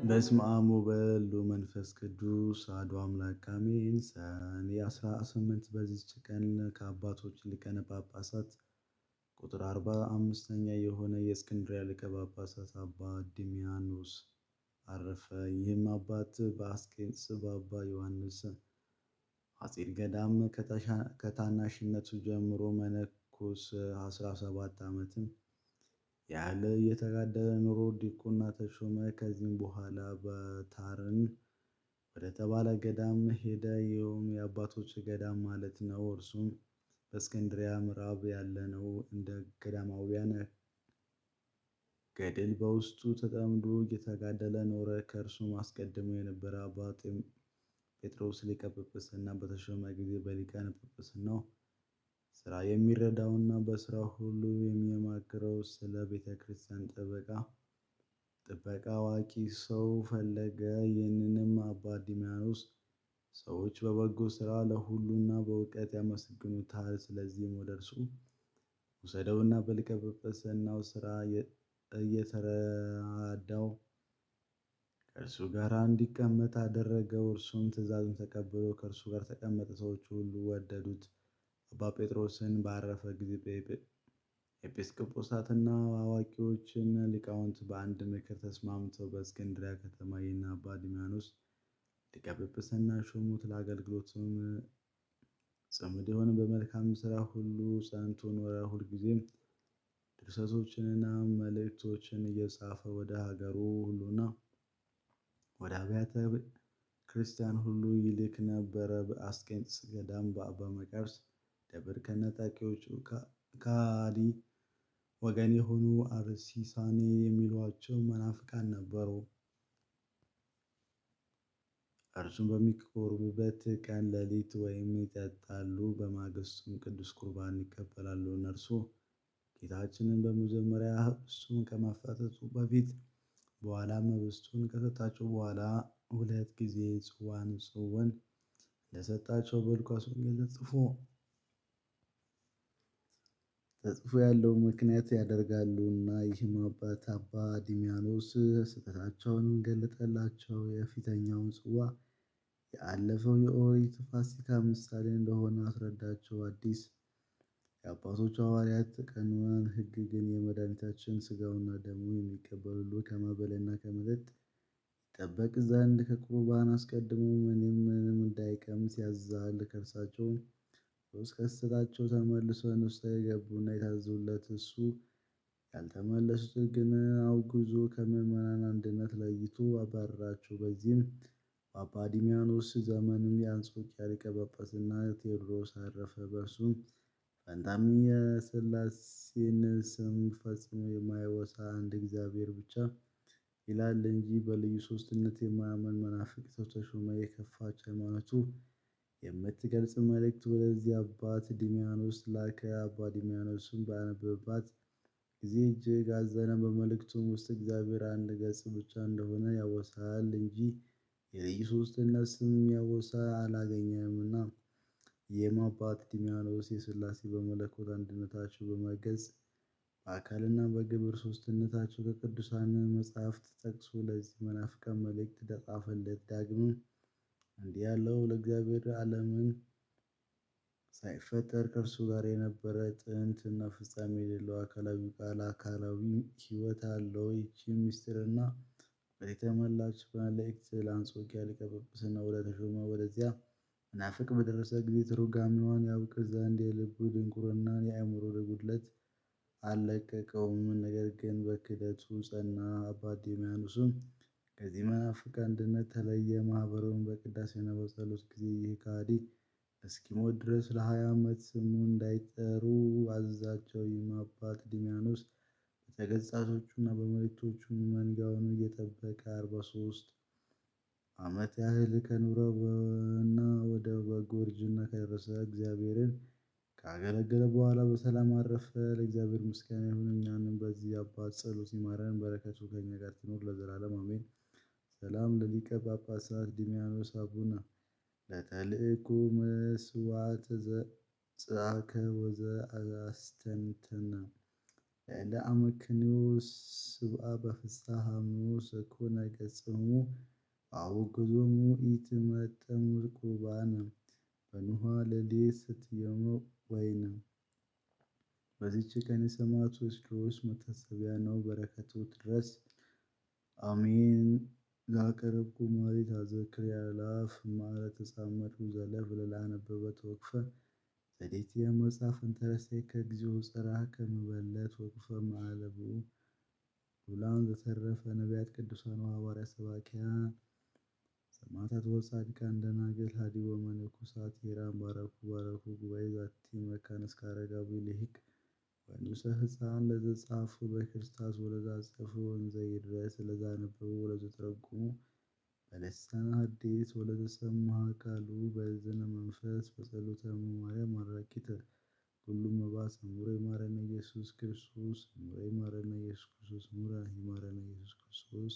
በስመ አብ ወወልድ ወመንፈስ ቅዱስ አሐዱ አምላክ አሜን። ሰኔ 18 በዚች ቀን ከአባቶች ሊቃነ ጳጳሳት ቁጥር 45ኛ የሆነ የእስክንድርያ ሊቀ ጳጳሳት አባ ድሚያኖስ አረፈ። ይህም አባት በአስቄጥስ በአባ ዮሐንስ አጼድ ገዳም ከታናሽነቱ ጀምሮ መነኮስ 17 ዓመትም ያህል እየተጋደለ ኑሮ ዲቁና ተሾመ። ከዚህም በኋላ በታርን ወደ ተባለ ገዳም ሄደ። ይኸውም የአባቶች ገዳም ማለት ነው። እርሱም በእስክንድርያ ምዕራብ ያለ ነው። እንደ ገዳማውያን ገድል በውስጡ ተጠምዶ እየተጋደለ ኖረ። ከእርሱም አስቀድሞ የነበረ አባ ጴጥሮስ ሊቀ ጵጵስና በተሾመ ጊዜ በሊቃነ ጵጵስናው ስራ የሚረዳውና በስራው ሁሉ የሚያማክረው ስለ ቤተ ክርስቲያን ጥበቃ አዋቂ ሰው ፈለገ። ይህንንም አባ ድሚያኖስ ሰዎች በበጎ ስራ ለሁሉና በእውቀት ያመሰግኑታል። ስለዚህም ወደ እርሱ ውሰደውና በሊቀ ጵጵስናው ስራ እየተረዳው ከእርሱ ጋር እንዲቀመጥ አደረገው። እርሱም ትእዛዙን ተቀብሎ ከእርሱ ጋር ተቀመጠ። ሰዎች ሁሉ ወደዱት። አባ ጴጥሮስን ባረፈ ጊዜ ኤጲስቆጶሳትና አዋቂዎችና ሊቃውንት በአንድ ምክር ተስማምተው በእስክንድርያ ከተማ ይህን አባ ድሚያኖስ ሊቀ ጵጵስና ሾሙት። ለአገልግሎቱም ጽምድ የሆነ በመልካም ስራ ሁሉ ጸንቶ ኖረ። ሁልጊዜም ድርሰቶችንና መልእክቶችን እየጻፈ ወደ ሀገሩ ሁሉና ወደ አብያተ ክርስቲያን ሁሉ ይልክ ነበረ። በአስቄጥስ ገዳም በአባ መቃርስ ደብር ከነጣቂዎቹ ከሃዲ ወገን የሆኑ አርሲሳኔ የሚሏቸው መናፍቃን ነበሩ። እርሱም በሚቆርቡበት ቀን ሌሊት ወይን ይጠጣሉ፣ በማግስቱም ቅዱስ ቁርባን ይቀበላሉ። እነርሱ ጌታችንን በመጀመሪያ ኅብስቱን ከመፈተቱ በፊት በኋላም ኅብስቱን ከሰጣቸው በኋላ 2 ጊዜ ጽዋን እንደሰጣቸው በሉቃስ ወንጌል ተጽፎ ያለው ምክንያት ያደርጋሉና። ይህም አባት አባ ድሚያኖስ ስህተታቸውን ገለጠላቸው። የፊተኛውን ጽዋ ያለፈው የኦሪት ፋሲካ ምሳሌ እንደሆነ አስረዳቸው። አዲስ የአባቶች ሐዋርያት ቀኖናን ሕግ ግን የመድኃኒታችን ሥጋውና ደሙ የሚቀበል ሁሉ ከመብልና ከመጠጥ ይጠበቅ ዘንድ ከቁርባን አስቀድሞ ምንም እንዳይቀምስ ያዝዛል። ከእርሳቸው ሦስት ከስህተታቸው ተመልሰው ንስሐ የገቡና የታዘዙለት እሱ ያልተመለሱት ግን አውግዞ ከምዕመናን አንድነት ለይቶ አባረራቸው። በዚህም በአባ ድሚያኖስ ዘመንም የአንጾኪያ ሊቀ ጳጳስና ቴዎድሮስ አረፈ። በእርሱም ፈንታም የሥላሴን ስም ፈጽሞ የማያወሳ አንድ እግዚአብሔር ብቻ ይላል እንጂ በልዩ ሦስትነት የማያምን መናፍቅ ሰው ተሾመ። የከፋች ሃይማኖቱ የምትገልጽ መልእክት ወደዚህ አባት ድሚያኖስ ላከ። አባ ድሚያኖስም ባነበባት ጊዜ እጅግ አዘነ። በመልእክቱም ውስጥ እግዚአብሔር አንድ ገጽ ብቻ እንደሆነ ያወሳል እንጂ የልዩ ሦስትነት ስም ያወሳ አላገኘምና። ይህም አባት ድሚያኖስ የሥላሴ በመለኮት አንድነታቸው በመገለጽ በአካልና በግብር ሦስትነታቸው ከቅዱሳን መጻሕፍት ጠቅሶ ለዚህ መናፍቅ መልእክት ጻፈለት። ዳግምም እንዲህ አለው። ለእግዚአብሔር ዓለምን ሳይፈጠር ከእርሱ ጋር የነበረ ጥንት እና ፍጻሜ የሌለው አካላዊ ቃል አካላዊ ሕይወት አለው። ይህችም ምስጢርና እውቀት የተመላች መልእክት ለአንጾኪያ ሊቀ ጵጵስና ወደ ተሾመ ወደዚያ መናፍቅ በደረሰ ጊዜ ትርጓሜዋን ያውቅ ዘንድ የልቡ ድንቁርና የአእምሮ ጉድለት አልለቀቀውም። ነገር ግን በክህደቱ ጸና። አባ ድሚያኖስም ከዚህ መናፍቅ አንድነት ተለየ። ማኅበሩን በቅዳሴና በጸሎት ጊዜ ይህ ከሃዲ እስኪሞት ድረስ ለ20 ዓመት ስሙን እንዳይጠሩ አዘዛቸው። ይህም አባት ድሚያኖስ በተግሣጾቹና በመልእክቶቹ መንጋውን እየጠበቀ 43 ዓመት ያህል ከኖረና ወደ በጎ እርጅና ከደረሰ እግዚአብሔርን ካገለገለ በኋላ በሰላም አረፈ። ለእግዚአብሔር ምስጋና ይሁን፣ እኛንም በዚህ አባት ጸሎት ይማረን፣ በረከቱ ከእኛ ጋር ትኑር ለዘላለም አሜን። ሰላም ለሊቀ ጳጳሳት ድሚያኖስ አቡነ ለተልእኮ መስዋዕት ዘጸአከ ወዘአስተንተነ ለአመክንዮ ስብአ በፍስሐ ዘኮነ ገጽሙ አውግዞሙ ኢትመጠን ቁርባነ በንኋ ሌሊት ስትየመ ወይነ። በዚች ቀን የሰማዕቱ ኤስድሮስ መታሰቢያ ነው። በረከቱ ትድረስ አሜን። ዛቀረብኩ ማኅሌተ አዘክር ያእላፍ እምአለ ተጻመድኩ ዘለፍ ለላነበበ ተወክፈ ዘዴትየ መጽሐፍ እንተረሰይከ እግዚኦ ጸራህከ መበለት ወክፈ እምአለብኡ ብሉላን ዘተረፈ ነቢያት ቅዱሳን ሐዋርያት ሰባክያን ሰማዕታት ወጻድቃን ደናግል ኀዲግ ወመነኮሳት ሄራን ባረኩ ባረኩ ጉባኤ ዛቲ መካነ እስከ አረጋዊ ልሂቅ ወንዑሰ ሕፃን ለዘጻፉ በክርስታስ ወለዘአጽፉ ወንዘ ይድረስ ለዘአነበቡ ወለዘተረጎሙ በልሳነ ሐዲስ ወለዘሰምዐ ቃሉ በእዝነ መንፈስ በጸሎተ እሙ ማርያም አራኪተ ኩሉ እምባ ስሙረ ይማረነ ኢየሱስ ክርስቶስ ስሙረ ይማረነ ኢየሱስ ክርስቶስ ስሙረ ይማረነ ኢየሱስ ክርስቶስ